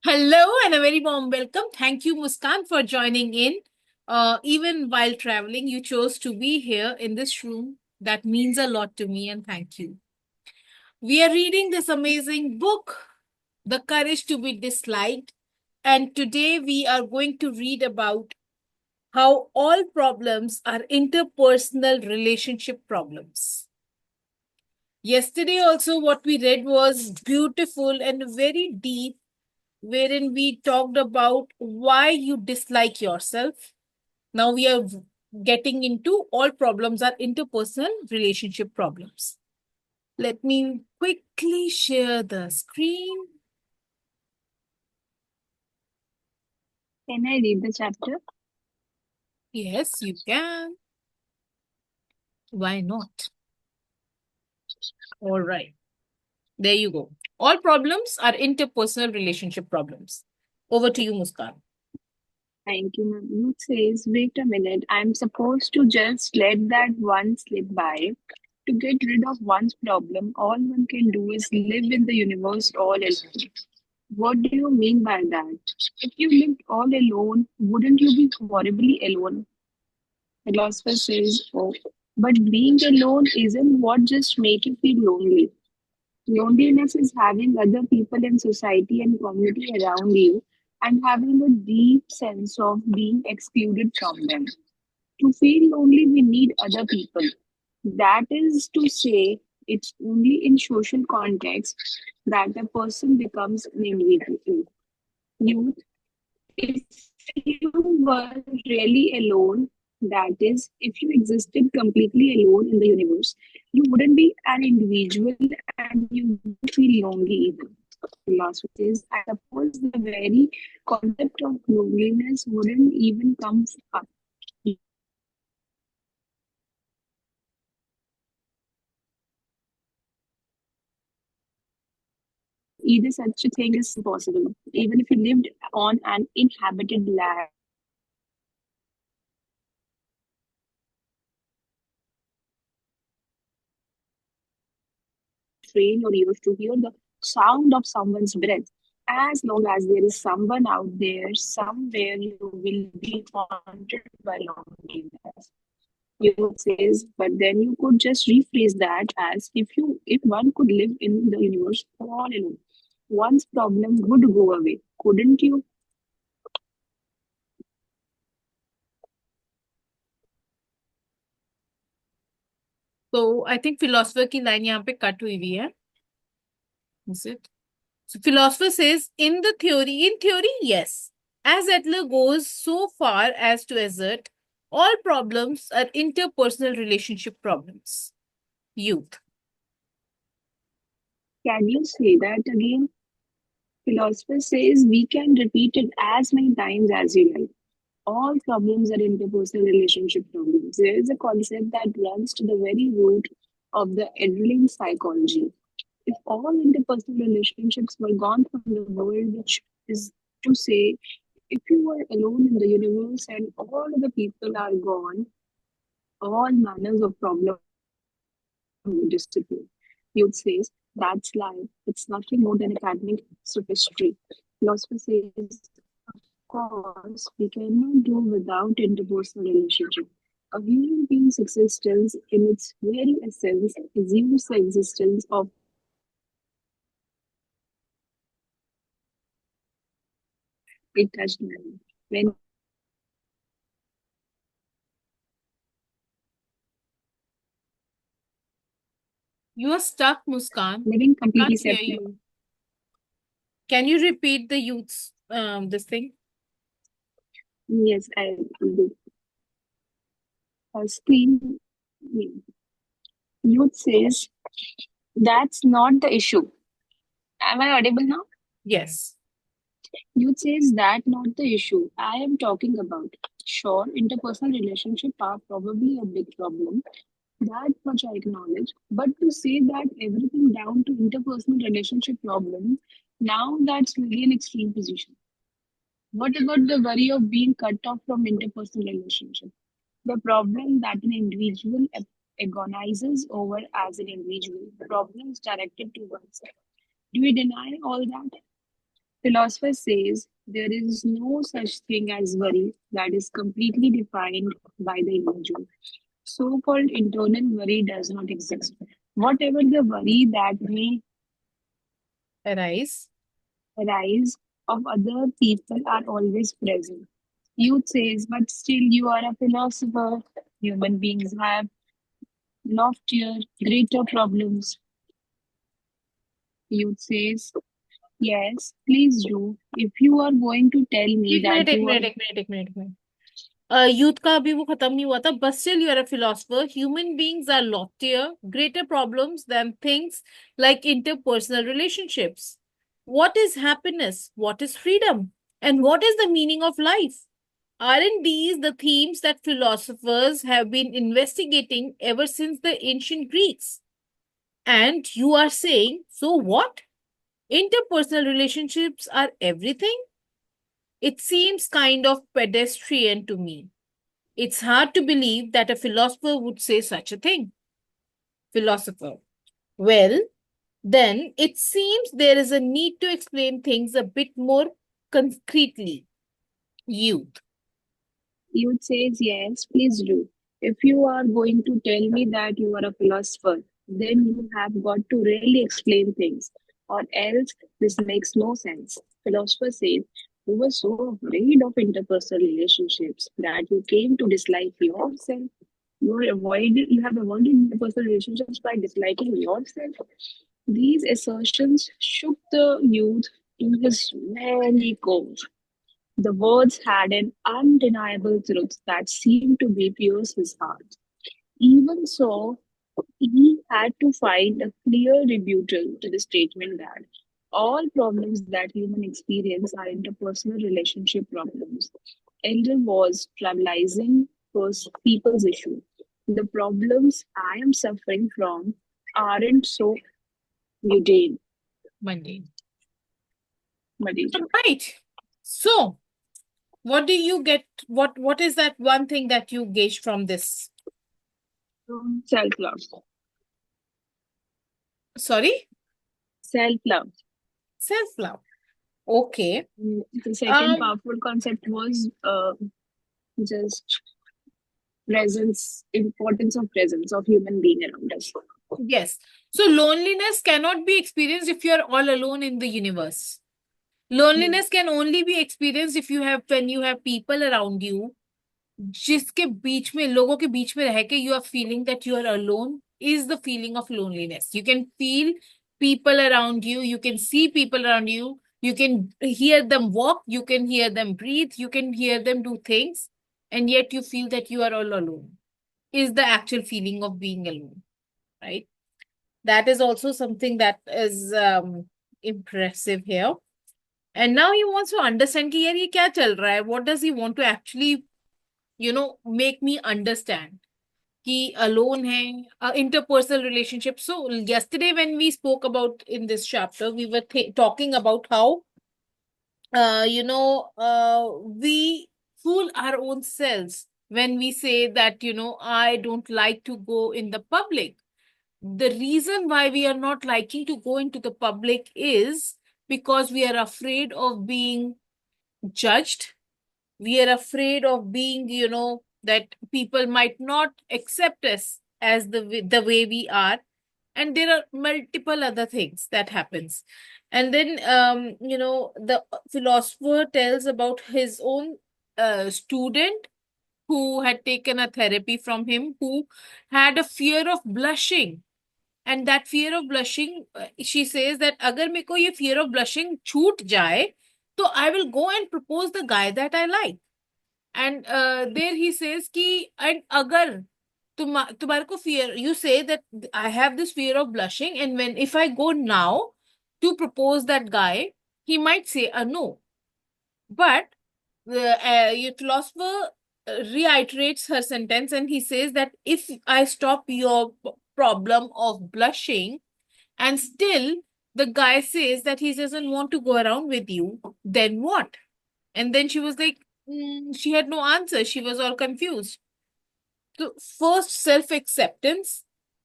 Hello and a very warm welcome. Thank you, Muskan, for joining in. Even while traveling, you chose to be here in this room. That means a lot to me, and thank you. We are reading this amazing book, The Courage to Be Disliked. And today we are going to read about how all problems are interpersonal relationship problems. Yesterday, also, what we read was beautiful and very deep, wherein we talked about why you dislike yourself. Now we are getting into all problems are interpersonal relationship problems. Let me quickly share the screen. Can I read the chapter? Yes, you can. Why not? All right. There you go. All problems are interpersonal relationship problems. Over to you, Muskan. Thank you, ma'am. You says, wait a minute, I'm supposed to just let that one slip by. To get rid of one's problem, all one can do is live in the universe all alone. What do you mean by that? If you lived all alone, wouldn't you be horribly alone? Philosopher says, oh, but being alone isn't what just make you feel lonely. Loneliness is having other people in society and community around you and having a deep sense of being excluded from them. To feel lonely, we need other people. That is to say, it's only in social context that a person becomes an individual. Youth, if you were really alone, that is, if you existed completely alone in the universe, you wouldn't be an individual and you wouldn't feel lonely either. Philosophy is, I suppose the very concept of loneliness wouldn't even come up. Either such a thing is possible. Even if you lived on an inhabited land, train your ears to hear the sound of someone's breath. As long as there is someone out there, somewhere you will be haunted by loneliness. You says, but then you could just rephrase that as if one could live in the universe all alone, one's problem would go away, couldn't you? So I think philosopher की line यहाँ पे cut हुई हुई है. Is it? So philosopher says, in theory, yes. As Adler goes so far as to assert, all problems are interpersonal relationship problems. Youth. Can you say that again? Philosopher says we can repeat it as many times as you like. All problems are interpersonal relationship problems. There is a concept that runs to the very root of the Adlerine psychology. If all interpersonal relationships were gone from the world, which is to say, if you were alone in the universe and all of the people are gone, all manners of problems would disappear. You'd say that's life. It's nothing more than academic sophistry. Philosophy says, of course, we cannot do without interpersonal relationship. A human being's existence, in its very essence, assumes the existence of a touched man. When You are stuck, Muskan. living I completely can't hear separate. you. Can you repeat the youth's this thing? Yes, I do. Screen youth says that's not the issue. Am I audible now? Yes. Youth says that not the issue I am talking about. Sure, interpersonal relationships are probably a big problem. That much I acknowledge. But to say that everything down to interpersonal relationship problem, now that's really an extreme position. What about the worry of being cut off from interpersonal relationship? The problem that an individual agonizes over as an individual, problems directed to oneself. Do we deny all that? Philosopher says there is no such thing as worry that is completely defined by the individual. So called internal worry does not exist. Whatever the worry that may Arise. arise of other people are always present. Youth says, but still you are a philosopher. Human beings have loftier, greater problems. Youth says, yes, please do. If you are going to tell me एक that minute एक you are minute एक minute एक minute एक minute youth का अभी वो खत्म नहीं हुआ था but still you are a philosopher human beings are loftier greater problems than things like interpersonal relationships. What is happiness, what is freedom, and what is the meaning of life? Aren't these the themes that philosophers have been investigating ever since the ancient Greeks? And you are saying, so what? Interpersonal relationships are everything? It seems kind of pedestrian to me. It's hard to believe that a philosopher would say such a thing. Philosopher. Well, then it seems there is a need to explain things a bit more concretely. Youth. Youth says, yes, please do. If you are going to tell me that you are a philosopher, then you have got to really explain things, or else this makes no sense. Philosopher says, you were so afraid of interpersonal relationships that you came to dislike yourself. You have avoided interpersonal relationships by disliking yourself. These assertions shook the youth to his very core. The words had an undeniable truth that seemed to be pierce his heart. Even so, he had to find a clear rebuttal to the statement that all problems that human experience are interpersonal relationship problems. Elder was trivializing first people's issue. The problems I am suffering from aren't so mundane. Mundane. mundane. Right. So, what do you get? What is that one thing that you gauge from this? Self-love. Sorry? Self-love. Self-love. Okay. The second Um, powerful concept was just presence, importance of presence of human being around us. yes. So loneliness cannot be experienced if you're all alone in the universe. Loneliness can only be experienced if you have when you have people around you जिसके बीच में लोगों के बीच में रह के you are feeling that you are alone is the feeling of loneliness. You can feel people around you, you can see people around you, you can hear them walk, you can hear them breathe, you can hear them do things, and yet you feel that you are all alone. Is the actual feeling of being alone, right? That is also something that is impressive here. And now he wants to understand कि यार ये क्या चल रहा है? What does he want to actually, make me understand? कि alone है, interpersonal relationship. So yesterday when we spoke about in this chapter, we were talking about how, we fool our own selves when we say that, I don't like to go in the public. The reason why we are not liking to go into the public is because we are afraid of being judged. We are afraid of being, that people might not accept us as the way we are. And there are multiple other things that happens. And then, the philosopher tells about his own student who had taken a therapy from him, who had a fear of blushing. And that fear of blushing, she says that अगर मेरे को ये fear of blushing छूट जाए, तो I will go and propose the guy that I like. And there he says कि and अगर तुम्हारे को fear, you say that I have this fear of blushing, and when if I go now to propose that guy, he might say a no. But the philosopher reiterates her sentence, and he says that if I stop your problem of blushing, and still the guy says that he doesn't want to go around with you, then what? And then she was like, she had no answer. She was all confused. So first, self-acceptance,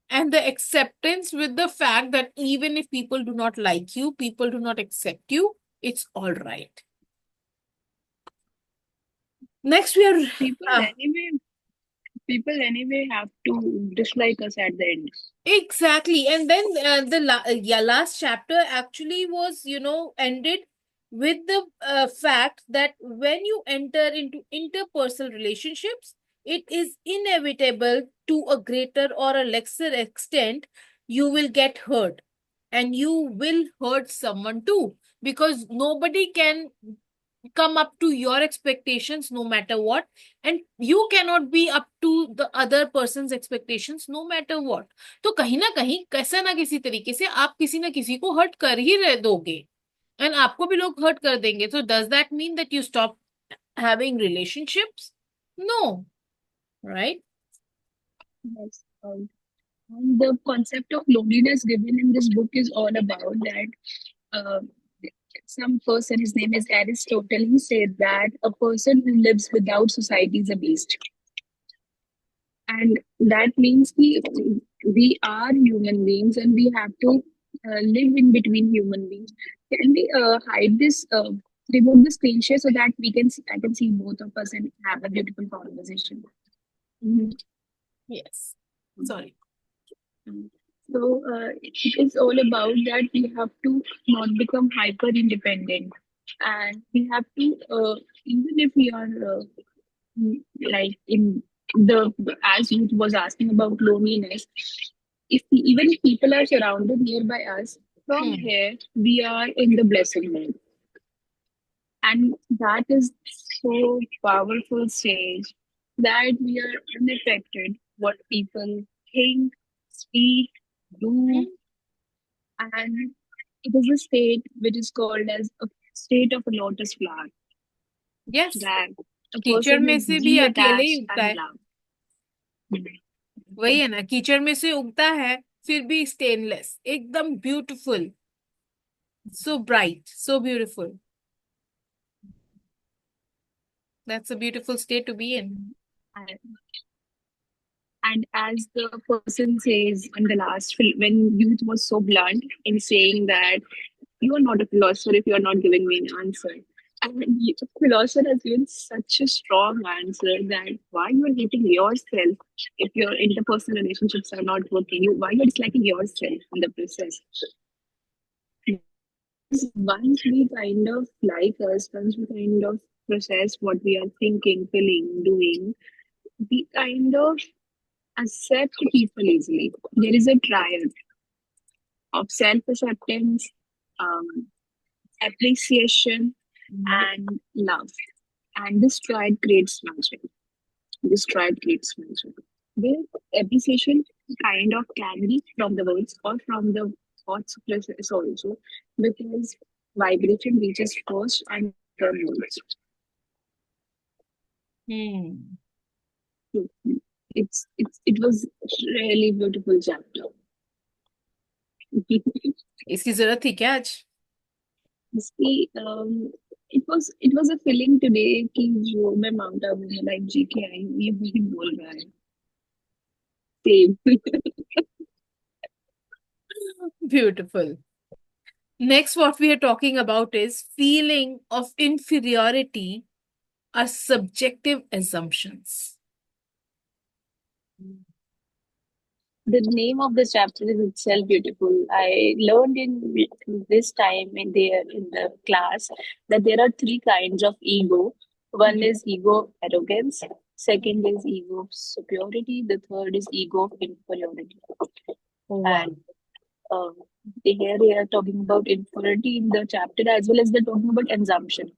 and the acceptance with the fact that even if people do not like you, people do not accept you, it's all right. Next, we are People anyway, people anyway have to dislike us at the end. exactly. And then yeah, last chapter actually was, ended with the fact that when you enter into interpersonal relationships, it is inevitable to a greater or a lesser extent, you will get hurt and you will hurt someone too, because nobody can come up to your expectations no matter what, and you cannot be up to the other person's expectations no matter what. तो कहीं ना कहीं कैसा ना किसी तरीके से आप किसी ना किसी को हर्ट कर ही रह दोगे, एंड आपको भी लोग हर्ट कर देंगे. So does that mean that you stop having relationships? No, right? Yes. And the concept of loneliness given in this book is all about that. Uh, some person, his name is Aristotle, he said that a person who lives without society is a beast. And that means we are human beings and we have to live in between human beings. Can we hide this, remove the screen share so that we can see, I can see both of us and have a beautiful conversation? Mhm. Yes. Sorry. So it is all about that we have to not become hyper independent, and we have to even if we are like in the as you was asking about loneliness, if even if people are surrounded nearby us, from Hmm. here we are in the blessing mode, and that is so powerful stage that we are unaffected what people think, speak, do, Hmm. and it is a state which is called as a state of a lotus flower, Yes. that a कीचड़ person में is से भी अकेले ही detached उगता and है. loved. वही है ना, कीचड़ में से उगता है, फिर भी स्टेनलेस, एकदम beautiful, so bright, so beautiful. That's a beautiful state to be in. And, and as the person says in the last film, when youth was so blunt in saying that you are not a philosopher if you are not giving me an answer. And the philosopher has given such a strong answer that why you are hating yourself if your interpersonal relationships are not working. Why you are disliking yourself in the process. Once we kind of like us, once we kind of process what we are thinking, feeling, doing, we kind of accept people easily. There is a trial of self acceptance, um, appreciation, and love. And this triad creates magic. This triad creates magic. The appreciation kind of can be from the words or from the thoughts process also, because vibration reaches first and then words. Hmm. So it was really beautiful chapter. इसकी जरूरत थी क्या आज? See, it was a feeling today कि जो मैं mount Abu में like जी के आई हूँ ये वही बोल रहा है same. Beautiful. Next, what we are talking about is feeling of inferiority are subjective assumptions. The name of the chapter is itself beautiful. I learned in this time in the class that there are three kinds of ego. One is ego of arrogance, second is ego of superiority, the third is ego of inferiority. Oh, wow. And um, here they are talking about inferiority in the chapter as well as they're talking about assumption.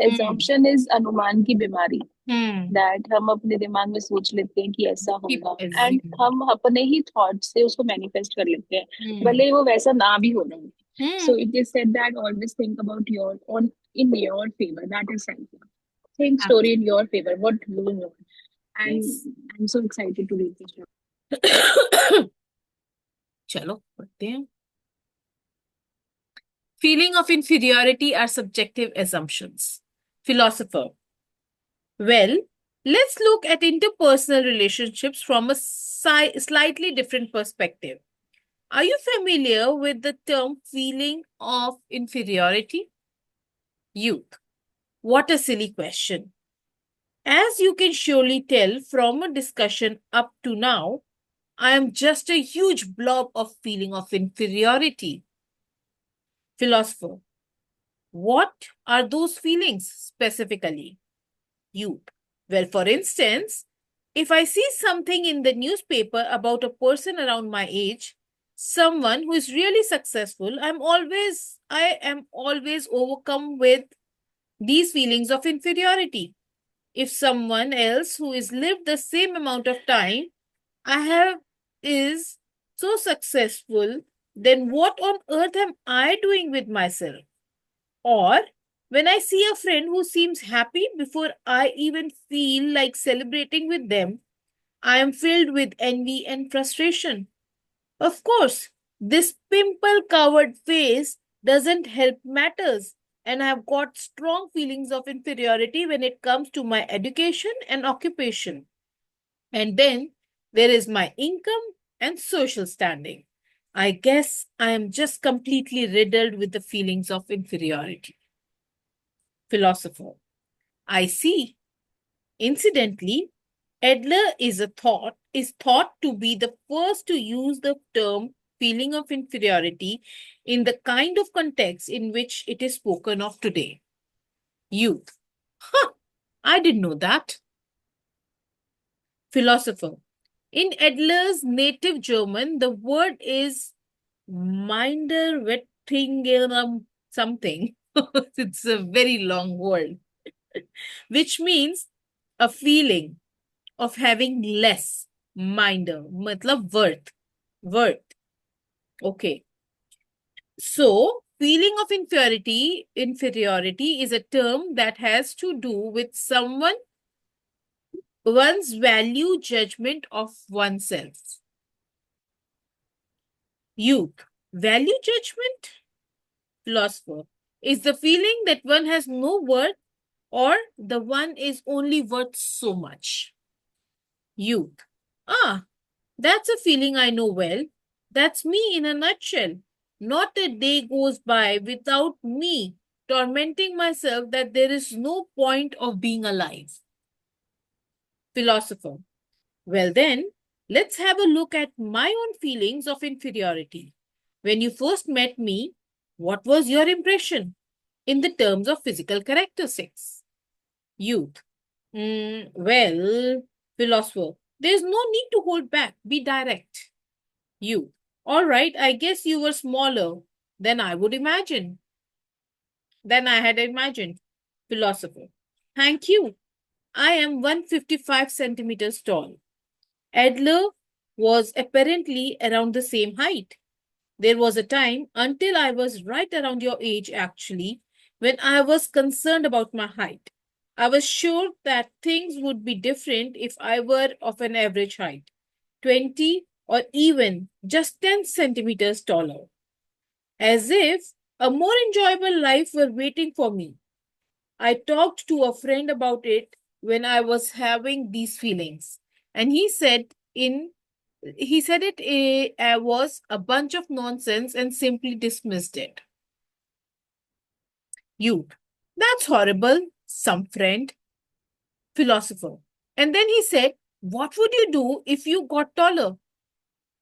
Hmm. Assumption is अनुमान की बीमारी. Hmm. That हम अपने दिमाग में सोच लेते हैं कि ऐसा Keep होगा एंड assuming. हम अपने ही थॉट से उसको मैनिफेस्ट कर लेते हैं Hmm. भले वो वैसा ना भी हो रहा हो. Hmm. So it is said that always think about your own in your favour that is self love. Think story in your favour what you want. And Yes. I am so excited to read this. चलो पढ़ते हैं. Feeling of inferiority are subjective assumptions. Philosopher. Well, Let's look at interpersonal relationships from a slightly different perspective. Are you familiar with the term feeling of inferiority? Youth. What a silly question. As you can surely tell from a discussion up to now, I am just a huge blob of feeling of inferiority. Philosopher. What are those feelings specifically? Youth. Well, for instance, if I see something in the newspaper about a person around my age, someone who is really successful, I am always overcome with these feelings of inferiority. If someone else who has lived the same amount of time I have is so successful, then what on earth am I doing with myself? Or when I see a friend who seems happy before I even feel like celebrating with them, I am filled with envy and frustration. Of course, this pimple covered face doesn't help matters, and I've got strong feelings of inferiority when it comes to my education and occupation. And then there is my income and social standing. I guess I am just completely riddled with the feelings of inferiority. Philosopher. I see. Incidentally, is thought to be the first to use the term feeling of inferiority in the kind of context in which it is spoken of today. Youth. Huh, I didn't know that. Philosopher. In Adler's native German, the word is Minderwertigkeit something. It's a very long word, which means a feeling of having less. Minder, matlab worth. Okay. So, feeling of inferiority is a term that has to do with one's value judgment of oneself. Youth. Value judgment? Philosopher. Is the feeling that one has no worth or the one is only worth so much. Youth. Ah, that's a feeling I know well. That's me in a nutshell. Not a day goes by without me tormenting myself that there is no point of being alive. Philosopher. Well, then, let's have a look at my own feelings of inferiority. When you first met me, what was your impression in the terms of physical characteristics? Youth. Well, philosopher, there's no need to hold back. Be direct. Youth. All right, I guess you were smaller than I would imagine, than I had imagined. Philosopher. Thank you. I am 155 centimeters tall. Adler was apparently around the same height. There was a time, until I was right around your age actually, when I was concerned about my height. I was sure that things would be different if I were of an average height, 20 or even just 10 centimeters taller, as if a more enjoyable life were waiting for me. I talked to a friend about it when I was having these feelings, and he said it was a bunch of nonsense and simply dismissed it. You, that's horrible, some friend, philosopher. And then he said, what would you do if you got taller?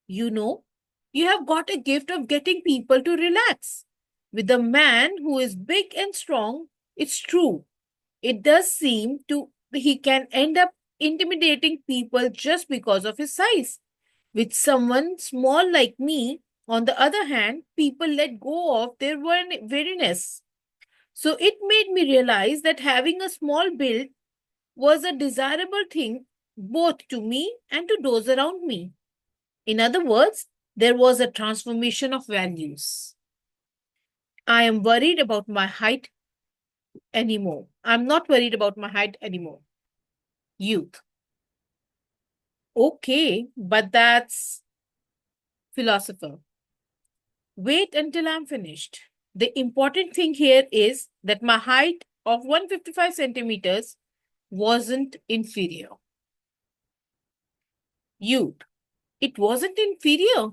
You know, you have got a gift of getting people to relax. With a man who is big and strong, it's true. It does seem to he can end up intimidating people just because of his size. With someone small like me, on the other hand, people let go of their weariness. So it made me realize that having a small build was a desirable thing both to me and to those around me. In other words, there was a transformation of values. I am worried about my height anymore. I'm not worried about my height anymore. Youth. Okay, but that's philosopher. Wait until I'm finished. The important thing here is that my height of 155 centimeters wasn't inferior. Youth, it wasn't inferior.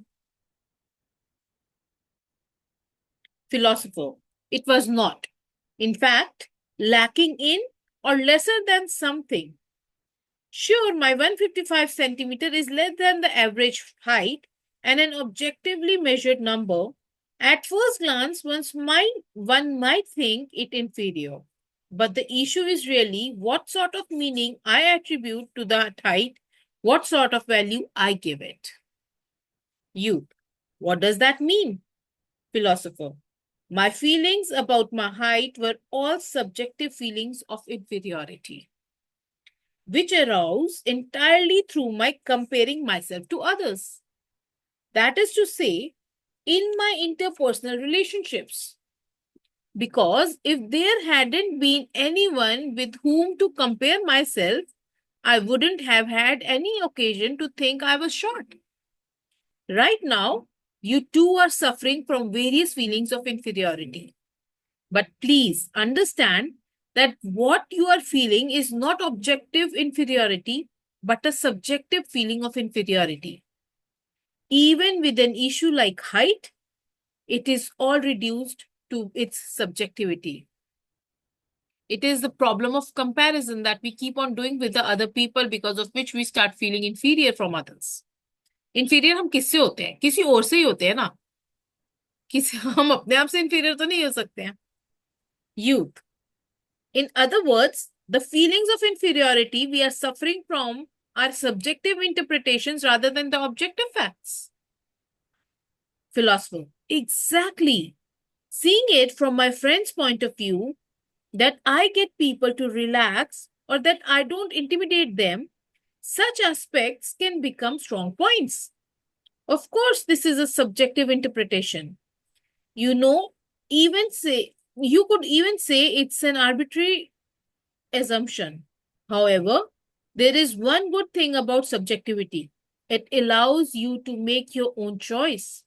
Philosopher, it was not. In fact, lacking in or lesser than something. Sure, my 155 centimeter is less than the average height and an objectively measured number. At first glance, one might think it inferior. But the issue is really what sort of meaning I attribute to that height, what sort of value I give it. Youth, what does that mean? Philosopher, my feelings about my height were all subjective feelings of inferiority, which arose entirely through my comparing myself to others. That is to say, in my interpersonal relationships. Because if there hadn't been anyone with whom to compare myself, I wouldn't have had any occasion to think I was short. Right now, you too are suffering from various feelings of inferiority. But please understand that what you are feeling is not objective inferiority, but a subjective feeling of inferiority. Even with an issue like height, it is all reduced to its subjectivity. It is the problem of comparison that we keep on doing with the other people, because of which we start feeling inferior from others. Inferior हम किससे होते हैं? किसी और से ही होते हैं ना? किसी हम अपने आप से inferior तो नहीं हो सकते हैं. Youth. In other words, the feelings of inferiority we are suffering from are subjective interpretations rather than the objective facts. Philosopher. Exactly. Seeing it from my friend's point of view, that I get people to relax or that I don't intimidate them, such aspects can become strong points. Of course, this is a subjective interpretation. You know, even say you could even say it's an arbitrary assumption. However, there is one good thing about subjectivity. It allows you to make your own choice.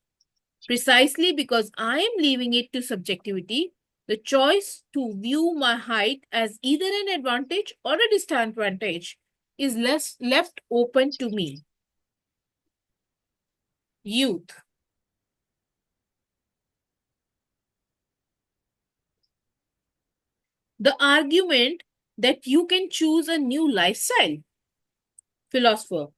Precisely because I am leaving it to subjectivity, the choice to view my height as either an advantage or a disadvantage is less left open to me. Youth. The argument that you can choose a new lifestyle. Philosopher.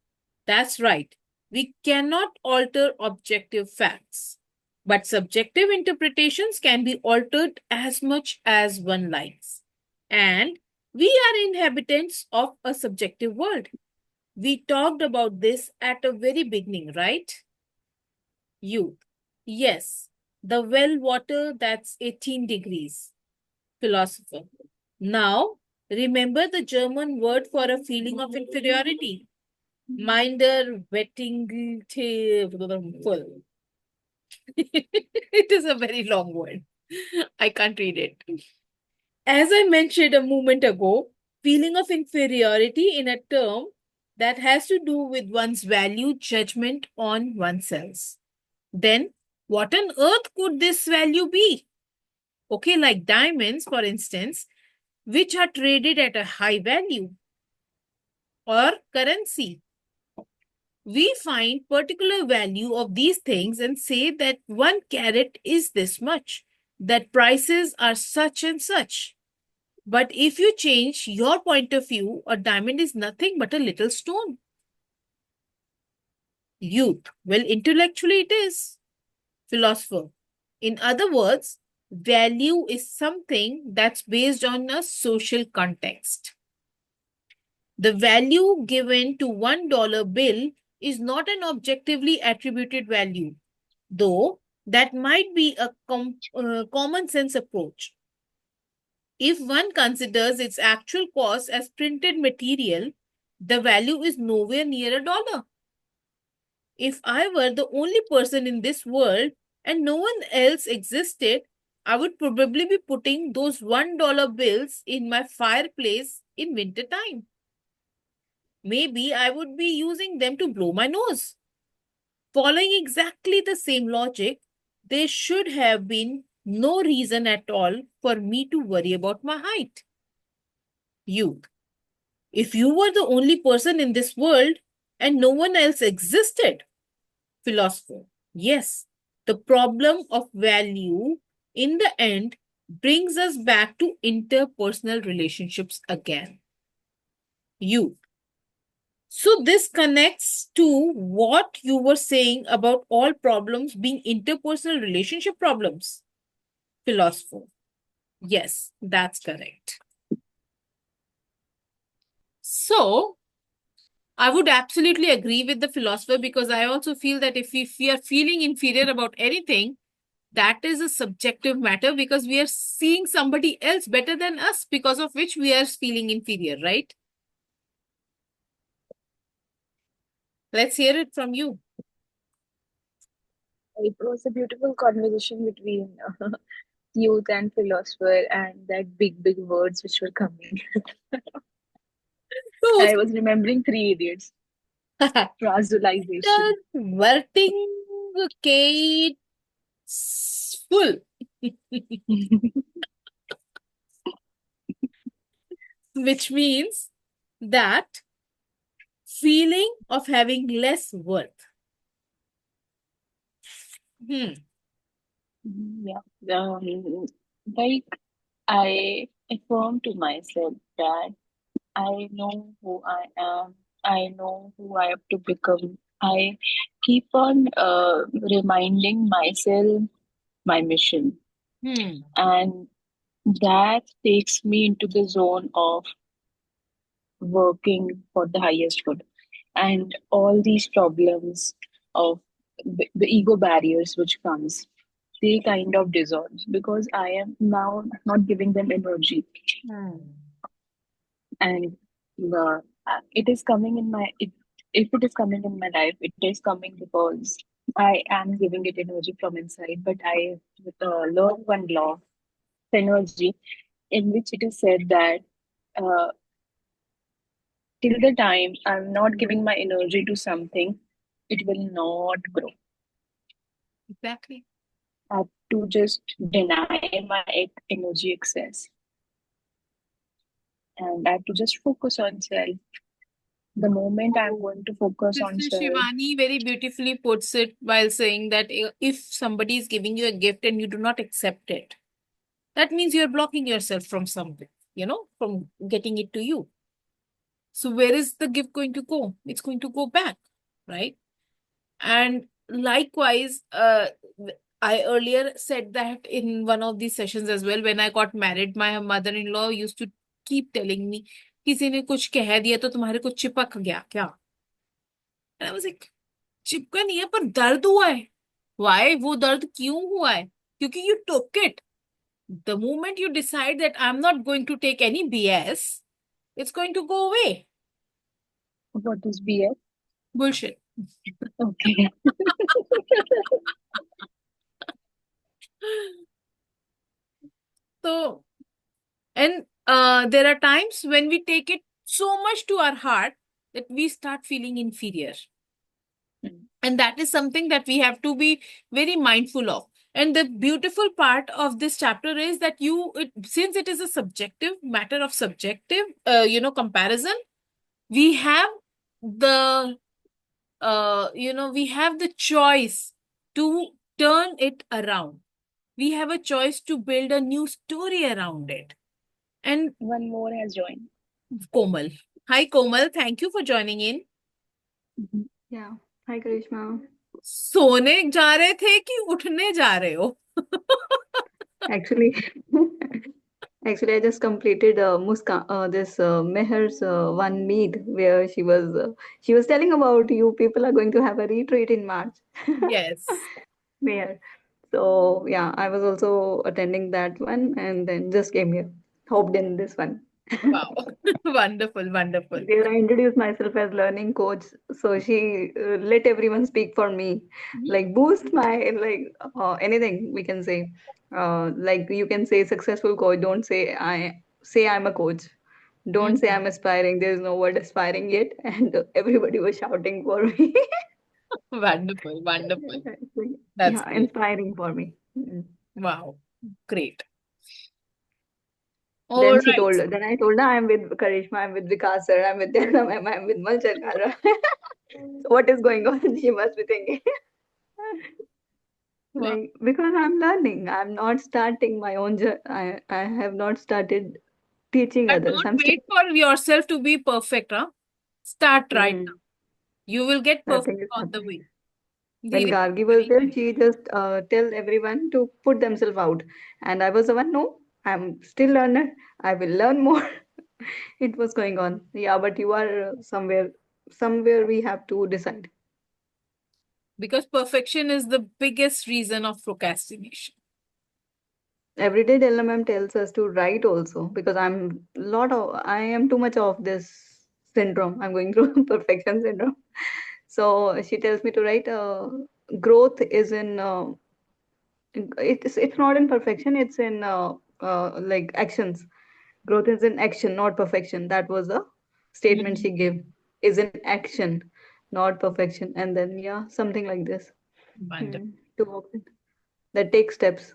That's right. We cannot alter objective facts, but subjective interpretations can be altered as much as one likes. And we are inhabitants of a subjective world. We talked about this at the very beginning, right? Youth. Yes, the well water that's 18 degrees. Philosopher. Now, remember the German word for a feeling of inferiority. Minder wetting full. It is a very long word. I can't read it. As I mentioned a moment ago, feeling of inferiority in a term that has to do with one's value judgment on oneself. Then, what on earth could this value be? Okay, like diamonds, for instance, which are traded at a high value, or currency. We find particular value of these things and say that 1 carat is this much, that prices are such and such. But if you change your point of view, a diamond is nothing but a little stone. Youth, well, intellectually it is. Philosopher, in other words, value is something that's based on a social context. The value given to $1 bill is not an objectively attributed value, though that might be a common sense approach. If one considers its actual cost as printed material, the value is nowhere near $1. If I were the only person in this world and no one else existed, I would probably be putting those $1 bills in my fireplace in winter time. Maybe I would be using them to blow my nose. Following exactly the same logic, there should have been no reason at all for me to worry about my height. Youth. If you were the only person in this world and no one else existed, philosopher, yes, the problem of value in the end brings us back to interpersonal relationships again. You. So, this connects to what you were saying about all problems being interpersonal relationship problems, philosopher. Yes, that's correct. So, I would absolutely agree with the philosopher because I also feel that if we are feeling inferior about anything, that is a subjective matter because we are seeing somebody else better than us, because of which we are feeling inferior, right? Let's hear it from you. It was a beautiful conversation between youth and philosopher and that big words which were coming. So, I was remembering Three Idiots, rationalization. converting Kate full, which means that feeling of having less worth. Hmm. Yeah. Like I affirm to myself that I know who I am. I know who I have to become. I keep on reminding myself my mission, Hmm. and that takes me into the zone of working for the highest good. And all these problems of the ego barriers which comes, they kind of dissolve because I am now not giving them energy, Hmm. and it is coming in my if it is coming in my life, it is coming because I am giving it energy from inside. But I learned one law of energy in which it is said that uh, till the time I'm not giving my energy to something, it will not grow. Exactly. I have to just deny my energy excess, and I have to just focus on self. The moment I'm So, going to focus on Sister self, Shivani very beautifully puts it while saying that if somebody is giving you a gift and you do not accept it, that means you're blocking yourself from something, from getting it to you. So, where is the gift going to go? It's going to go back, right? And likewise, I earlier said that in one of these sessions as well. When I got married, my mother-in-law used to keep telling me, किसी ने कुछ कह दिया तो तुम्हारे को चिपक गया क्या? And I was like, चिपका नहीं है पर दर्द हुआ है. Why? वो दर्द क्यों हुआ है? क्योंकि you took it. The moment you decide that I'm not going to take any BS, it's going to go away. what is BS? Bullshit. Okay. So, and there are times when we take it so much to our heart that we start feeling inferior. Mm. And that is something that we have to be very mindful of. And the beautiful part of this chapter is that since it is a subjective matter of subjective, comparison, we have the, we have the choice to turn it around. We have a choice to build a new story around it. And One more has joined. Komal. Hi, Komal. Thank you for joining in. Mhm. Yeah. Hi, Karishma. सोने जा रहे थे कि उठने जा रहे हो? Actually, actually, I just completed this Meher's one meet where she was telling about you people are going to have a retreat in March. Yes. Meher. So yeah, I was also attending that one and then just came here, hopped in this one. Wow. Wonderful, wonderful. There I introduced myself as learning coach, so she let everyone speak for me, Mhm. like boost my anything we can say. Like you can say successful coach. Don't say I'm a coach. Don't say Mhm. I'm aspiring. There is no word aspiring yet, and everybody was shouting for me. Wonderful, wonderful. That's Yeah, great. inspiring for me. Mm. Wow. Great. All Then she right. told, then I told her, I'm with Karishma, I'm with Vikas sir, I'm with Diana ma'am, I'm with Malchar Kara. So what is going on? She must be thinking. Wow. Like, because I'm learning, I'm not starting my own journey. I have not started teaching But others. don't I'm still. wait for yourself to be perfect, huh? Start right now. Hmm, You will get perfect nothing is on the happening. way. When धीरे Gargi was धीरे there, करेंगे. she just tell everyone to put themselves out. And I was the one, no, I'm still learner. I will learn more. It was going on. Yeah, but you are somewhere we have to decide. Because perfection is the biggest reason of procrastination. Every day Delna ma'am tells us to write also because I am too much of this syndrome. I'm going through perfection syndrome. So she tells me to write growth is in it's not in perfection, it's in like actions. Growth is in action, not perfection. That was a statement Mhm. she gave. Is in action, not perfection. And then yeah, something like this. Wonderful. Hmm. To work with. That takes steps.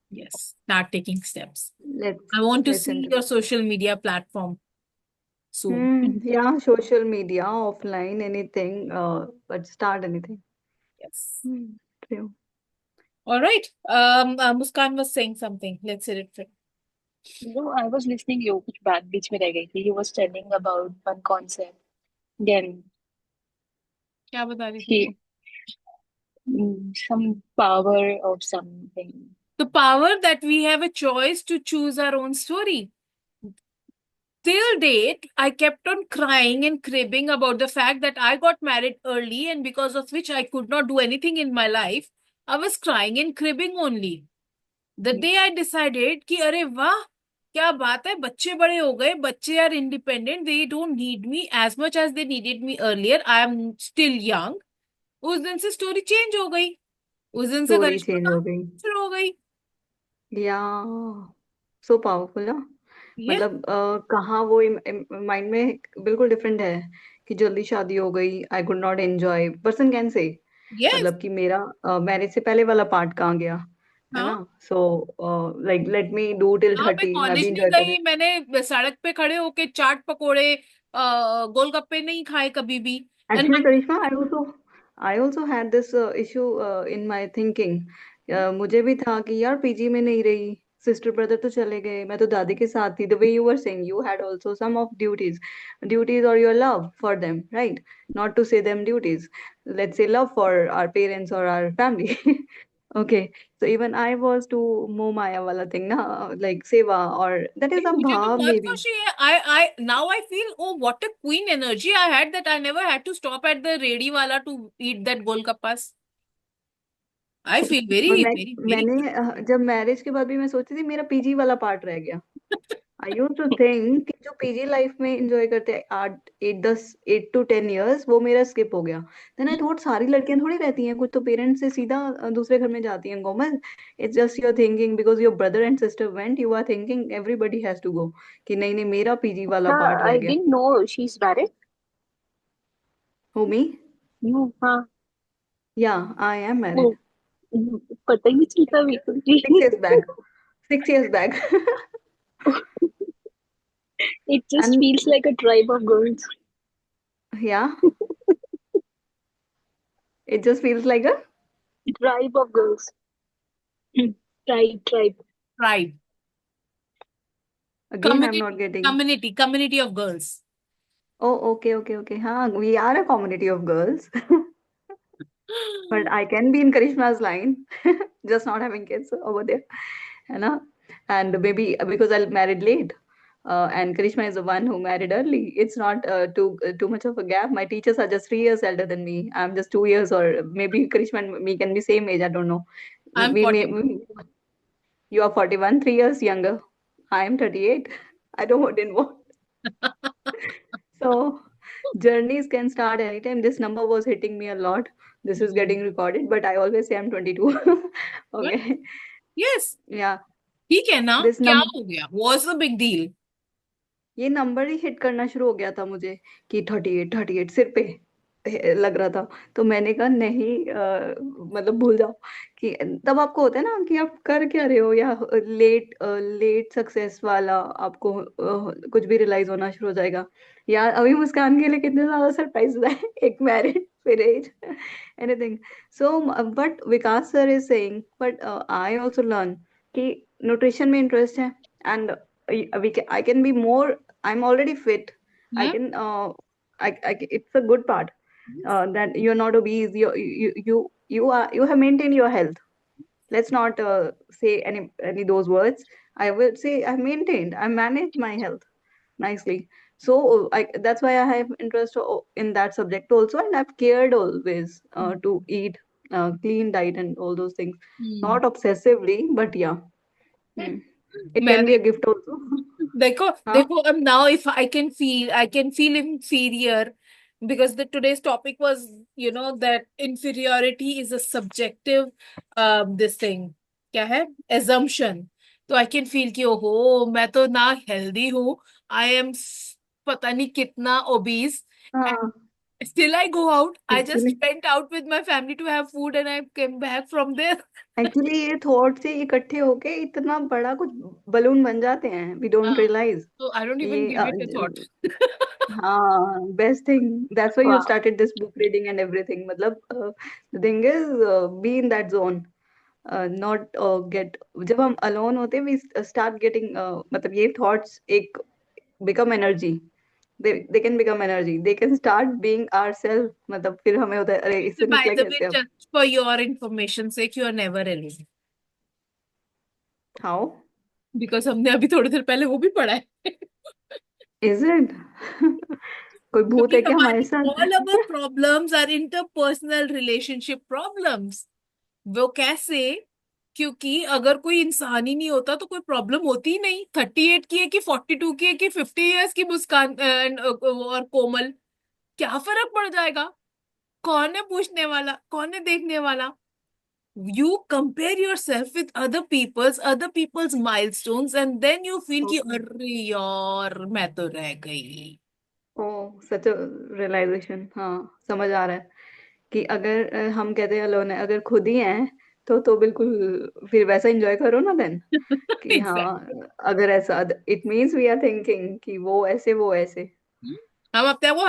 Yes. Start taking steps. Let's I want to listen see to. your social media platform soon. Yeah, social media, offline, anything, but start anything. Yes. Hmm. True. All right. Muskan was saying something. Let's hear it from. No, I was listening you कुछ बात बीच में रह गई थी. You was telling about one concept. Then क्या बता रही थी? he some power of something. The power that we have a choice to choose our own story. Till date, I kept on crying and cribbing about the fact that I got married early and because of which I could not do anything in my life. I was crying and cribbing only. The day I decided कि अरे वाह क्या बात है बच्चे बड़े हो गए बच्चे are independent they don't need me as much as they needed me earlier I am still young उस दिन से स्टोरी चेंज हो गई उस दिन से स्टोरी करिश्मा चेंज हो गई. कहानी शुरू हो गई या सो पावरफुल ना. ये मतलब कहाँ वो माइंड में बिल्कुल डिफरेंट है कि जल्दी शादी हो गई. I could not enjoy person can say. Yes मतलब कि मेरा मैरिज से पहले वाला पार्ट कहाँ गया. है हाँ ना. So like let me do till हाँ मैं 30. मैं भी कॉलेज नहीं इंजॉय करूँ. गई मैंने सड़क पे खड़े होके चाट पकोड़े गोलगप्पे नहीं खाए कभी भी and Actually, Karishma, I also had this issue in my thinking. मुझे भी था कि यार पीजी में नहीं रही. सिस्टर ब्रदर तो चले गए. मैं तो दादी के साथ थी. The way you were saying, you had also some of duties or your love for them, right? Not to say them duties. Let's say love for our parents or our family. Okay, so even I was to moh maya wala thing na, like seva or that is a मुझे तो bhav बहुत maybe. खुशी है I now I feel oh what a queen energy I had that I never had to stop at the ready वाला to eat that golgappas I feel और very very very मैंने जब marriage के बाद भी मैं सोचती थी मेरा पीजी वाला पार्ट रह गया. आई यूज टू थिंक कि जो पीजी लाइफ में एंजॉय करते हैं 8 to 10 years वो मेरा स्किप हो गया. देन आई थॉट सारी लड़कियां थोड़ी रहती हैं. कुछ तो पेरेंट्स से सीधा दूसरे घर में जाती हैं. Komal, it's just your thinking because your brother and sister went. You are thinking everybody has to go कि नहीं नहीं मेरा पीजी वाला हाँ, पार्ट रह I गया. didn't know she's married. Who me? You, हाँ, या आई एम वो मैरिड. पता ही नहीं चलता मेरे को कि 6 years back. 6 years back. it just And feels like a tribe of girls. yeah, it just feels like a Tribe of girls. Tribe. Pride again I'm not community getting. community of girls Oh, okay. हाँ, we are a community of girls, but I can be in Karishma's line, just not having kids over there, है ना? And maybe because I married late, and Karishma is the one who married early. It's not too much of a gap. My teachers are just 3 years elder than me. I'm just 2 years, or maybe Karishma and me can be same age. I don't know. I'm We may 41 You are 41, 3 years younger. I am 38. I don't didn't want. So journeys can start anytime. This number was hitting me a lot. This is getting recorded, but I always say I'm 22. what Okay. yes Yeah. ठीक है ना This क्या number हो गया what's the big deal ये number ही hit करना शुरू हो गया था मुझे कि 38 38 सिर पे. लग रहा था। तो मैंने कहा नहीं, मतलब भूल जाओ। कि तब आपको होता है ना कि आप कर क्या रहे हो, या लेट लेट सक्सेस वाला आपको कुछ भी रियलाइज होना शुरू हो जाएगा। या अभी मुस्कान के लिए कितने ज्यादा सरप्राइज है एक मैरिड फिर as anything. So but Vikas sir is saying, but I also learn कि न्यूट्रिशन में इंटरेस्ट है, and I can be more, I am already fit, I Yeah. can it's a good part, that you're not obese, you have maintained your health. Let's not say any those words. I will say I've maintained, I managed my health nicely. So that's why I have interest in that subject also, and I've cared always to eat clean diet and all those things. Hmm. Not obsessively, but yeah. Hmm. It मैं can be a gift also. देखो Huh? देखो अब now if I can feel inferior because the today's topic was that inferiority is a subjective this thing क्या है assumption. तो I can feel कि ओहो मैं तो ना हेल्दी हूँ, I am पता नहीं कितना obese, and हाँ, still I go out. I just actually went out with my family to have food and I came back from there. Actually ये थॉट से इकट्ठे होके इतना बड़ा कुछ बलून बन जाते हैं, वी डोंट हाँ, realise. so I don't even ये give it a thought. हाँ, best thing, that's why you Wow. Started this book reading and everything. मतलब the thing is, be in that zone, not get, जब हम alone होते हैं we start getting, मतलब ये thoughts एक become energy, they can become energy, they can start being ourself. मतलब फिर हमें होता है अरे इससे By निकले the way, कैसे अब। just for your information sake, you are never alone. How Because हमने अभी थोड़ी देर पहले वो भी पढ़ा है. Is it? कोई भूत क्योंकि है क्या हमारे हमारी साथ? all our problems are interpersonal relationship problems. वो कैसे? क्योंकि अगर कोई इंसान ही नहीं होता तो कोई प्रॉब्लम होती ही नहीं. 38 की है कि 42 की है कि 50 years की मुस्कान और कोमल, क्या फर्क पड़ जाएगा? कौन है पूछने वाला, कौन है देखने वाला? You compare yourself with other people's milestones and then you feel कि ओके, अरे यार मैं तो रह गई. ओ सच रियलाइजेशन, हाँ समझ आ रहा है कि अगर हम कहते हैं अलोन है, अगर खुद ही हैं तो बिल्कुल फिर वैसा एंजॉय करो ना देन। कि Exactly. हाँ, अगर ऐसा, it means we are thinking कि वो ऐसे वो ऐसे। हम अपने वो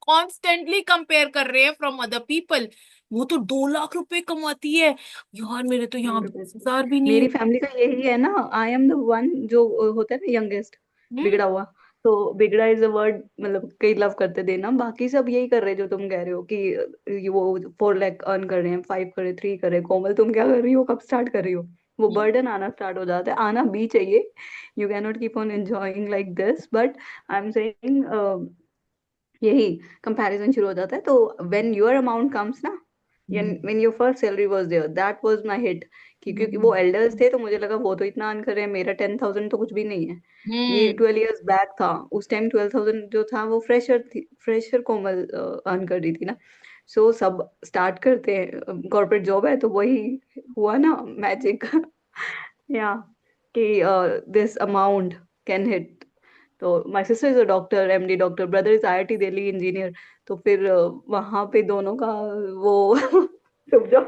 कॉन्स्टेंटली कंपेयर कर रहे हैं फ्रॉम अदर पीपल. वो तो 2 लाख रुपए कमाती है, यार मेरे तो यहाँ 100%। 20,000 भी नहीं मेरी है. फैमिली का यही है ना, आई एम द वन जो होता है ना यंगेस्ट, हम्म. बिगड़ा हुआ। तो बिगड़ा इज अ वर्ड, मतलब कई लव करते देना, बाकी सब यही कर रहे हैं जो तुम कह रहे हो कि ये वो 4 लाख अर्न कर रहे हैं, 5 कर रहे, 3 कर रहे हैं। कोमल तुम क्या कर रही हो, कब स्टार्ट कर रही हो? वो बर्डन आना स्टार्ट हो जाता है, आना भी चाहिए। You can not keep on enjoying like this, but I am saying यही कंपैरिजन शुरू हो जाता है। तो व्हेन योर अमाउंट कम्स ना, when your first salary was there, that was my hit. क्योंकि वो एल्डर्स थे तो मुझे लगा वो तो इतना अर्न कर रहे हैं, मेरा 10,000 तो कुछ भी नहीं है। ये हम्म. 12 years बैक था, उस टाइम 12,000 जो था वो फ्रेशर थी, फ्रेशर कोमल अर्न कर रही थी ना। सो सब स्टार्ट करते हैं, कॉर्पोरेट जॉब है तो वही हुआ ना मैजिक या कि दिस अमाउंट कैन हिट। तो my sister is a doctor, MD doctor, brother is IIT Delhi engineer. तो फिर वहां पे दोनों का वो रुक जाओ,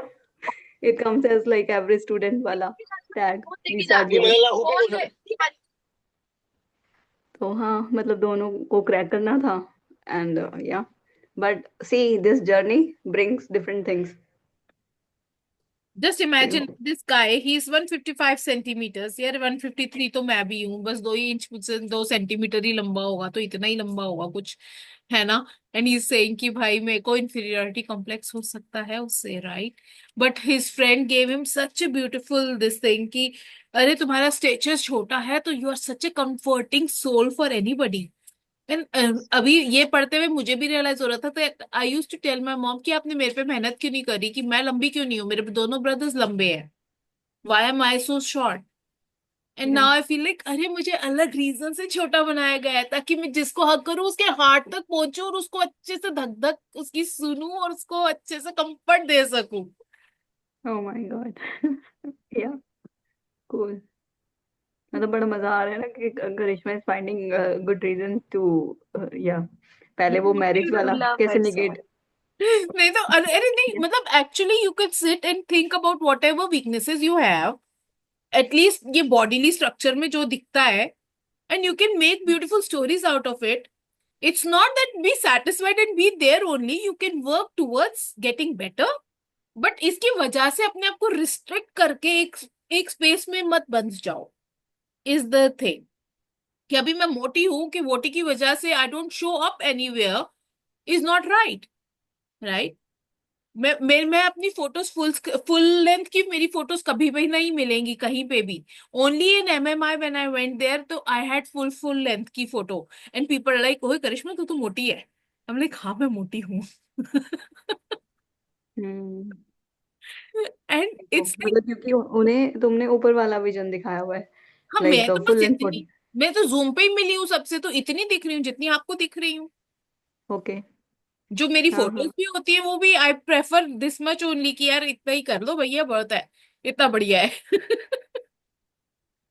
it comes as like average student वाला टैग, वी स्टार्ट गिविंग। तो हाँ, मतलब दोनों को क्रैक करना था, and yeah, but see this journey brings different things. Just imagine this guy, he is 155 centimetres. यार 153 तो मैं भी हूँ, बस 2 इंच मुझसे 2 सेंटीमीटर ही लंबा होगा, तो इतना ही लंबा होगा कुछ, है ना? एंड ही इज सेइंग कि भाई मेरे को इंफीरियरिटी कॉम्प्लेक्स हो सकता है उससे, right? But his friend gave him such a beautiful this thing कि अरे तुम्हारा स्टेचर छोटा है तो you are such a comforting soul for anybody. And अभी ये पढ़ते हुए मुझे भी रियलाइज हो रहा था, तो I use to tell my mom कि आपने मेरे पे मेहनत क्यों नहीं करी, कि मैं लंबी क्यों नहीं हूँ, मेरे दोनों ब्रदर्स लंबे हैं, why am I so short? And yeah now I feel like अरे मुझे अलग रीजन से छोटा बनाया गया है ताकि मैं जिसको हक करूँ उसके हार्ट तक पहुंचूं और उसको अच्छे से धक धक उसकी सुनूं और उसको अच्छे से कंफर्ट दे सकूं. Oh my god yeah cool. मतलब बड़ा मजा आ रहा है ना कि Karishma is finding good reason to, या पहले वो मैरिज वाला To love कैसे herself. निगेट, नहीं तो अरे नहीं, Yeah. मतलब actually you can sit and think about whatever weaknesses you have, at least ये बॉडीली स्ट्रक्चर में जो दिखता है, and you can make beautiful stories out of it. It's not that be satisfied and be there only. You can work towards getting better. But इसकी वजह से अपने आप को रिस्ट्रिक्ट करके एक स्पेस में मत बंध जाओ. इज द थिंग कि अभी मैं मोटी हूं कि मोटी की वजह से I don't show up anywhere is not right. Right. मैं अपनी फोटोज फुल लेंथ की मेरी फोटोज कभी भी नहीं मिलेंगी कहीं पे भी. Only in MMI when I went there तो आई हैड फुल लेंथ की फोटो. एंड पीपल लाइक, ओए करिश्मा तू तो मोटी है. हम लाइक, हाँ मैं मोटी हूँ. हम्म. एंड इट्स लाइक, मतलब क्योंकि उन्हें तुमने ऊपर वाला विजन दिखाया हुआ है, हाँ मैं लाइक तो फुल बस लेंथ इतनी, बॉडी. मैं तो जूम पे ही मिली हूँ सबसे, तो इतनी दिख रही हूँ जितनी आपको दिख रही हूँ. ओके. जो मेरी हाँ फोटोज हाँ. भी होती है वो भी I prefer this much only कि यार इतना ही कर लो भैया, बहुत है, इतना बढ़िया है.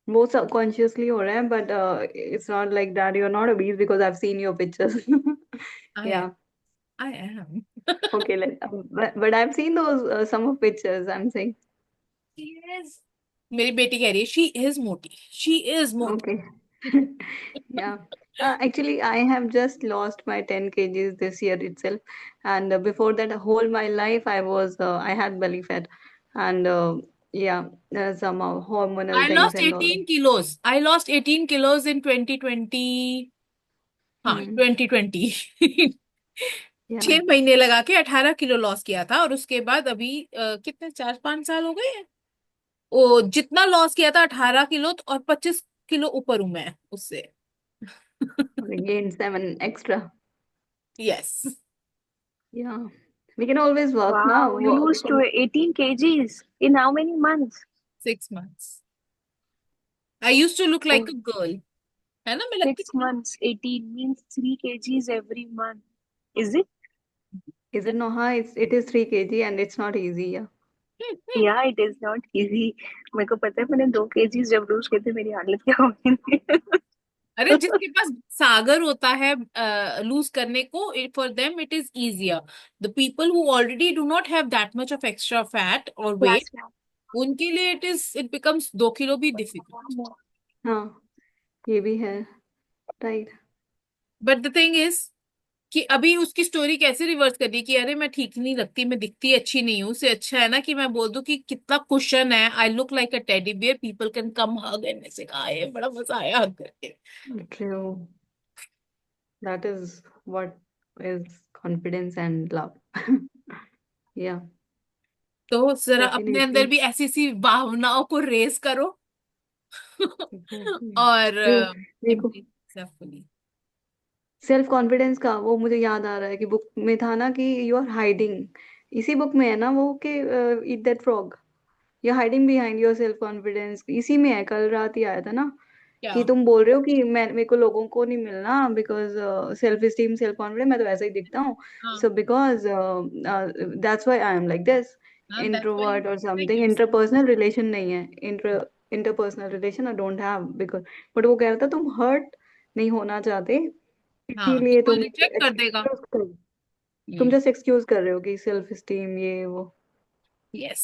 वो सबकॉन्शियसली हो रहा है, but it's not like that. You are not obese because I've seen your pictures. I am. Yeah. I am. Okay, but I've seen those some of pictures, I'm saying. Yes. मेरी बेटी कह रही है she is मोटी, she is मोटी. Okay. Yeah. Actually, I have just lost my 10 kgs this year itself, and before that, whole my life I had belly fat, and yeah, some hormonal I things lost and all. 18 kilos. I lost 18 kilos इन 2020. हाँ Hmm. 2020. Yeah. 6 महीने लगा के 18 kilo loss किया था, और उसके बाद अभी कितने 4-5 साल हो गए हैं. ओ जितना लॉस किया था 18 किलो, और 25 किलो ऊपर हूं मैं उससे. Gained 7 extra. Yes. Yeah. We can always work now. Wow, you lose to 18 kgs in how many months? 6 months. I use to look Oh, like a girl. है ना, मैं लगती 6 months, 18 means 3 kgs every month. Is it? Is it no? Huh? It is 3 kg and it's not easy. Yeah. थी. Yeah, it is not easy. मेरे को पता है मैंने 2 kgs जब लूज किए थे मेरी हालत क्या हो गई थी. अरे जिसके पास सागर होता है लूज करने को, for them it is easier. The people who already do not have that much of extra fat और वेट, क्लास में. उनके लिए इट बिकम्स 2 किलो भी डिफिकल्ट. हाँ, ये भी है. Right. But the thing is कि अभी उसकी स्टोरी कैसे रिवर्स कर दी कि अरे मैं ठीक नहीं लगती, मैं दिखती अच्छी नहीं हूँ, उससे अच्छा है ना कि मैं बोल दूं कि कितना कुशन है, I look like a teddy bear, people can come hug, and ऐसे कहा ये बड़ा मजा आया हग करके. True. That is what is confidence and love. Yeah, तो जरा अपने अंदर definitely. भी ऐसी सी भावनाओं को रेस करो. Exactly. और क्यों? देखो, embrace yourself fully. Self confidence का वो मुझे याद आ रहा है कि बुक में था ना कि यू आर हाइडिंग. इसी बुक में है ना वो कि eat that frog. You hiding behind your self confidence. इसी में है, कल रात ही आया था ना क्या. कि तुम बोल रहे हो कि मैं मेरे को लोगों को नहीं मिलना because self esteem self confidence मैं तो ऐसा ही दिखता हूँ. हाँ. So because that's why I am like this. हाँ, that's why you इंट्रोवर्ट और like something. yourself. Interpersonal relation नहीं है. Interpersonal relation I don't have because. But वो कह रहा था तुम हर्ट नहीं होना चाहते, हाँ इसीलिए तो कोई तुम रिजेक्ट कर देगा. एक्सक्यूज कर. तुम हम्म. जस्ट एक्सक्यूज कर रहे हो कि सेल्फ एस्टीम ये वो. यस.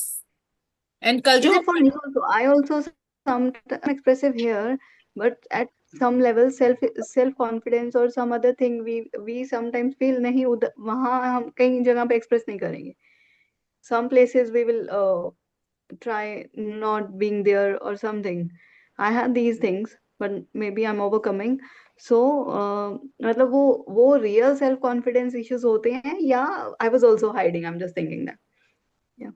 एंड कल जो Is हम it for me also? I also some expressive here, but at some level self confidence or some other thing we sometimes feel नहीं उधर वहाँ हम कहीं जगह पे express नहीं करेंगे. Some places we will try not being there or something. I had these things, but maybe I'm overcoming. So मतलब वो real self confidence issues होते हैं या I was also hiding. I'm just thinking that. Yeah.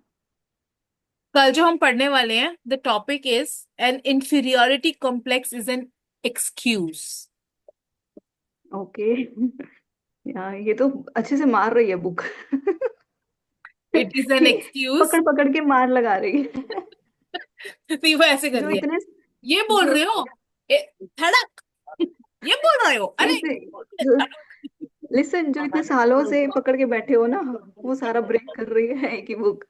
कल जो हम पढ़ने वाले हैं, the topic is an inferiority complex is an excuse. Okay. यार ये तो अच्छे से मार रही है book. It is an excuse. पकड़ पकड़ के मार लगा रही है. वो ऐसे कर जो रही है, इतने ये बोल जो रहे हो, ए, धड़क, ये बोल रहे हो, अरे. ऐसे जो लिसन जो इतने सालों से पकड़ के बैठे हो ना वो सारा ब्रेक कर रही है एक ही book.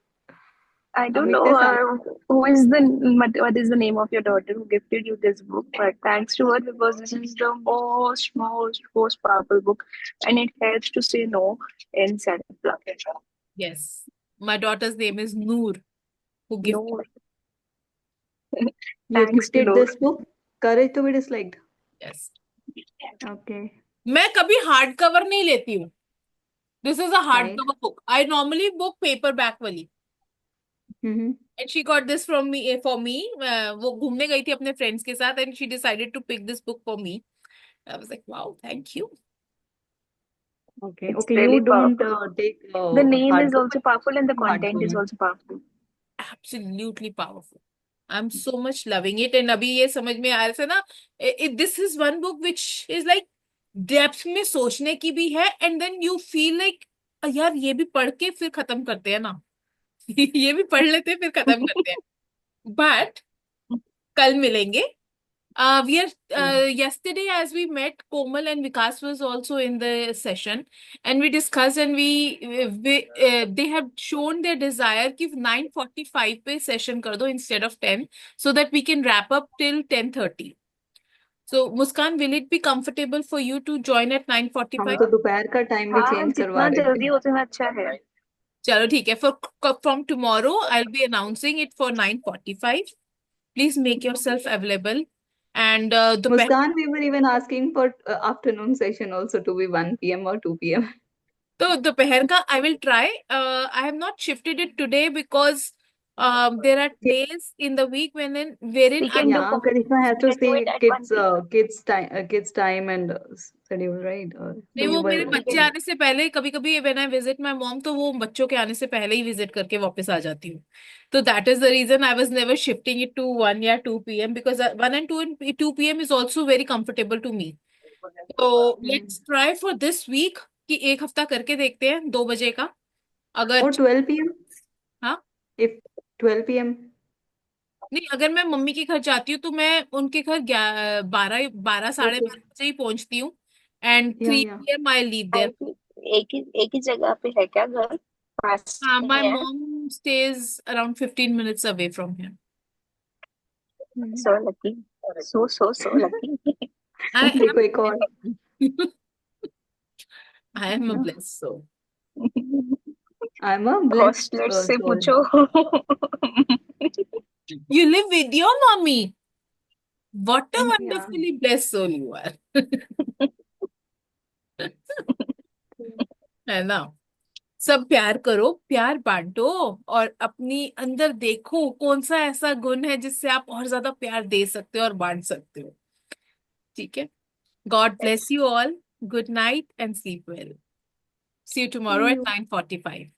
I don't Amit know ne साथ what is the name of your daughter who gifted you this book, but thanks to her because this is the most powerful book, and it helps to say no in self-love. Yes. My daughter's name is Noor, who gifted. No, you thanks to gifted Noor. this book, Courage to be Disliked. Yes. Okay, मैं कभी hard cover नहीं लेती हूँ. This is a right. hardcover book. I normally book paperback वाली. Mm-hmm. And she got this from me for me. वो घूमने गई थी अपने friends के साथ and she decided to pick this book for me. I was like, wow, thank you. Okay, It's okay. really You don't powerful. take The name is hardcover, also powerful, and the content is hardcover. also powerful. Absolutely powerful. I'm so much loving it. And अभी ये समझ में आ रहा है ना, this is one book which is like depth में सोचने की भी है and then you feel like यार ये भी पढ़ के फिर खत्म करते हैं ना. ये भी पढ़ लेते हैं फिर खत्म करते हैं. But कल मिलेंगे. We are yesterday as we met, Komal and Vikas was also in the session, and we discussed and they have shown their desire कि 9:45 पे session कर दो instead of 10, so that we can wrap up till 10:30. So Muskan, will it be comfortable for you to join at हम 9:45? तो दोपहर का time भी हाँ, चेंज करवा जितना रहे थे. जल्दी उतना अच्छा है. चलो ठीक है. From tomorrow, I'll be announcing it for 9:45. Please make yourself available. And दोपहर Muskan, we were even asking for afternoon session also to be 1 p.m. or 2 p.m. तो दोपहर का I will try. I have not shifted it today because there are days in the week wherein We I can do Yeah, Karishma has we to can do it see at 1 p.m. kids time and schedule, right? नहीं, So वो you मेरे were बच्चे आने से पहले कभी कभी when I visit my mom तो वो बच्चों के आने से पहले ही विजिट करके वापस आ जाती हूँ. तो that is the reason I was never shifting it to 1 या 2 p.m. Because 1 and 2 p.m. Is also very comfortable to me. तो Mhm. Let's try for this week कि एक हफ्ता करके देखते हैं 2 बजे का. अगर or 12 p.m. हाँ, if 12 p.m. नहीं, अगर मैं मम्मी के घर जाती हूँ तो मैं उनके घर 12 साढ़े Okay. 12 बजे ही पहुंचती हूँ. And Yeah, three yeah. P M I leave I there. एक ही जगह पे है क्या घर? पास हाँ, में माई है? Mom stage around 15 minutes away from here. Mhm. So lucky. So lucky. I देखो एक और. am I am a blessed soul. I'm a blessed hosteller से soul. पूछो. You live with your mommy. What a Yeah. wonderfully blessed soul you are. है ना. सब प्यार करो, प्यार बांटो और अपनी अंदर देखो कौन सा ऐसा गुण है जिससे आप और ज्यादा प्यार दे सकते हो और बांट सकते हो. ठीक है. God bless you all. Good night and sleep well. See you tomorrow See at you. 9:45.